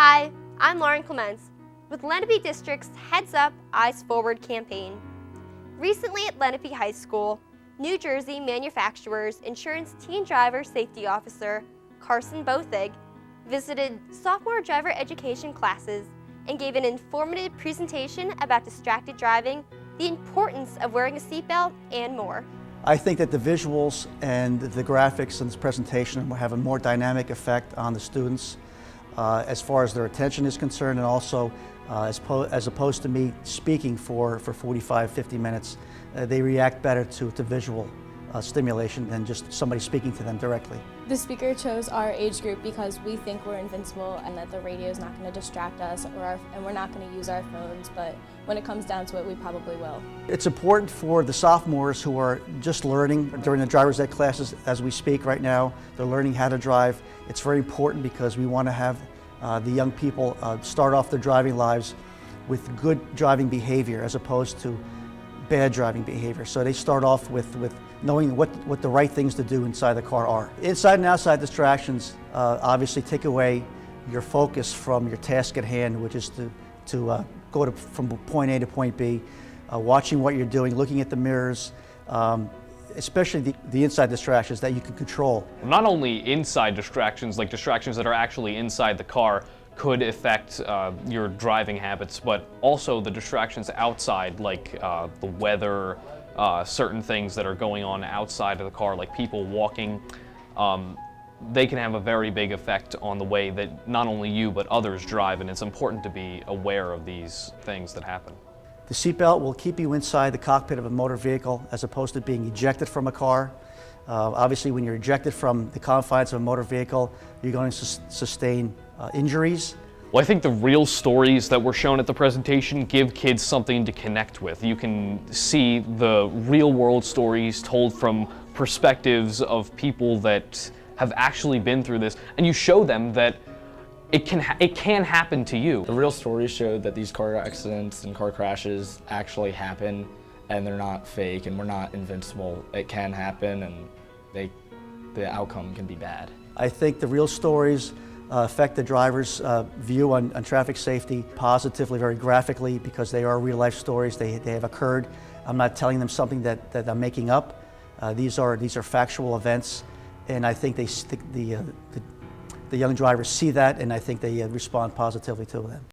Hi, I'm Lauren Clements with Lenape District's Heads Up, Eyes Forward campaign. Recently at Lenape High School, New Jersey Manufacturers Insurance Teen Driver Safety Officer Carsten Boethig visited sophomore driver education classes and gave an informative presentation about distracted driving, the importance of wearing a seatbelt, and more. I think that the visuals and the graphics in this presentation will have a more dynamic effect on the students as far as their attention is concerned, and also as opposed to me speaking for 45, 50 minutes, they react better to visual stimulation than just somebody speaking to them directly. The speaker chose our age group because we think we're invincible and that the radio is not going to distract us, and we're not going to use our phones, but when it comes down to it, we probably will. It's important for the sophomores who are just learning during the driver's ed classes as we speak right now. They're learning how to drive. It's very important because we want to have the young people start off their driving lives with good driving behavior as opposed to bad driving behavior. So they start off with knowing what the right things to do inside the car are. Inside and outside distractions obviously take away your focus from your task at hand, which is to go from point A to point B, watching what you're doing, looking at the mirrors, especially the inside distractions that you can control. Not only inside distractions, like distractions that are actually inside the car, could affect your driving habits, but also the distractions outside, like the weather, certain things that are going on outside of the car, like people walking. They can have a very big effect on the way that not only you but others drive, and it's important to be aware of these things that happen. The seatbelt will keep you inside the cockpit of a motor vehicle as opposed to being ejected from a car. Obviously, when you're ejected from the confines of a motor vehicle, you're going to sustain injuries. Well, I think the real stories that were shown at the presentation give kids something to connect with. You can see the real world stories told from perspectives of people that have actually been through this, and you show them that it can happen to you. The real stories show that these car accidents and car crashes actually happen, and they're not fake, and we're not invincible. It can happen, and the outcome can be bad. I think the real stories affect the driver's view on traffic safety positively, very graphically, because they are real life stories. They have occurred. I'm not telling them something that I'm making up. These are factual events, and I think the young drivers see that, and I think they respond positively to them.